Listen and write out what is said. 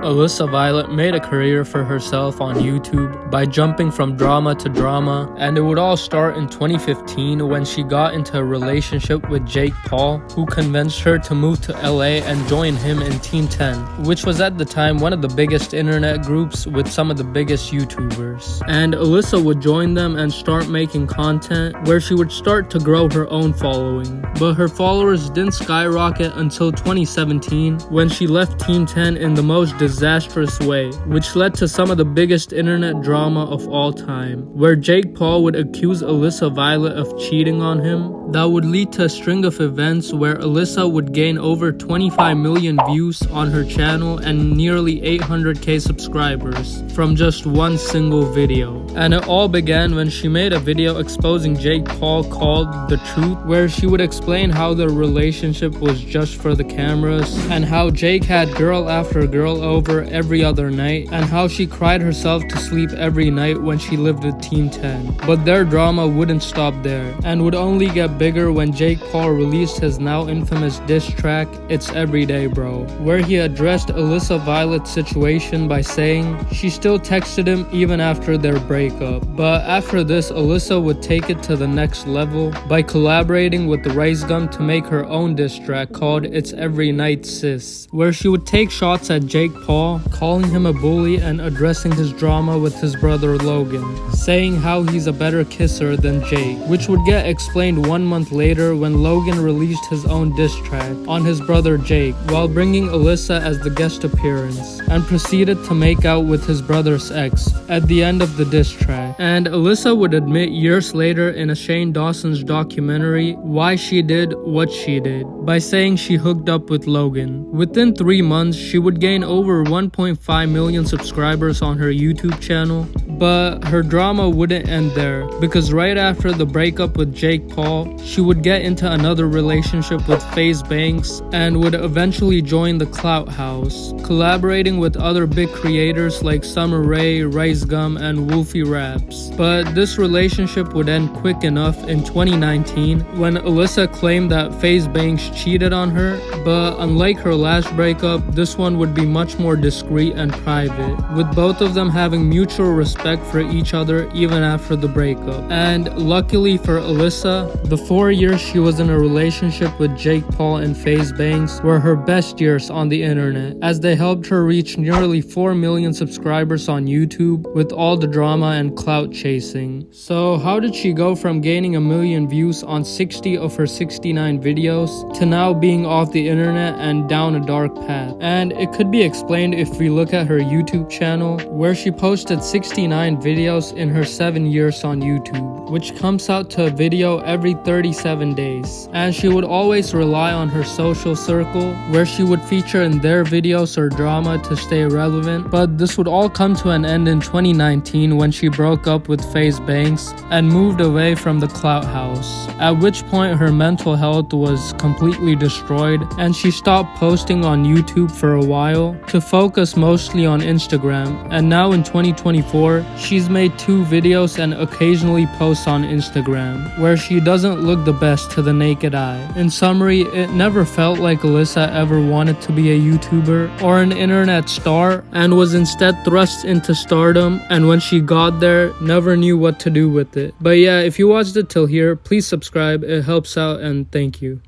Alissa Violet made a career for herself on YouTube by jumping from drama to drama, and it would all start in 2015 when she got into a relationship with Jake Paul, who convinced her to move to LA and join him in Team 10, which was at the time one of the biggest internet groups with some of the biggest YouTubers. And Alissa would join them and start making content where she would start to grow her own following. But her followers didn't skyrocket until 2017 when she left Team 10 in the most disastrous way, which led to some of the biggest internet drama of all time, where Jake Paul would accuse Alissa Violet of cheating on him. That would lead to a string of events where Alissa would gain over 25 million views on her channel and nearly 800k subscribers from just one single video. And it all began when she made a video exposing Jake Paul called The Truth, where she would explain how their relationship was just for the cameras, and how Jake had girl after girl over every other night, and how she cried herself to sleep every night when she lived with Team 10. But their drama wouldn't stop there, and would only get bigger when Jake Paul released his now infamous diss track, It's Everyday Bro, where he addressed Alissa Violet's situation by saying she still texted him even after their breakup. But after this, Alissa would take it to the next level by collaborating with the Rice Gum to make her own diss track called It's Every Night Sis, where she would take shots at Jake Paul, calling him a bully and addressing his drama with his brother Logan, saying how he's a better kisser than Jake, which would get explained 1 month later when Logan released his own diss track on his brother Jake while bringing Alissa as the guest appearance, and proceeded to make out with his brother's ex at the end of the diss track. And Alissa would admit years later in a Shane Dawson's documentary why she did what she did, by saying she hooked up with Logan. Within 3 months, she would gain over 1.5 million subscribers on her YouTube channel. But her drama wouldn't end there, because right after the breakup with Jake Paul, she would get into another relationship with FaZe Banks and would eventually join the Clout House, collaborating with other big creators like Summer Rae, Rice Gum, and Wolfie Raps. But this relationship would end quick enough in 2019 when Alissa claimed that FaZe Banks cheated on her, but unlike her last breakup, this one would be much more discreet and private, with both of them having mutual respect for each other even after the breakup. And luckily for Alissa, the 4 years she was in a relationship with Jake Paul and FaZe Banks were her best years on the internet, as they helped her reach nearly 4 million subscribers on YouTube with all the drama and clout chasing. So how did she go from gaining 1 million views on 60 of her 69 videos to now being off the internet and down a dark path? And it could be explained if we look at her YouTube channel, where she posted 69 videos in her 7 years on YouTube, which comes out to a video every 37 days. And she would always rely on her social circle, where she would feature in their videos or drama to stay relevant. But this would all come to an end in 2019 when she broke up with FaZe Banks and moved away from the Clout House, at which point her mental health was completely destroyed and she stopped posting on YouTube for a while to focus mostly on Instagram. And now in 2024, she's made 2 videos and occasionally posts on Instagram, where she doesn't look the best to the naked eye. In summary, it never felt like Alissa ever wanted to be a YouTuber or an internet star, and was instead thrust into stardom, and when she got there, never knew what to do with it. But yeah, if you watched it till here, please subscribe, it helps out, and thank you.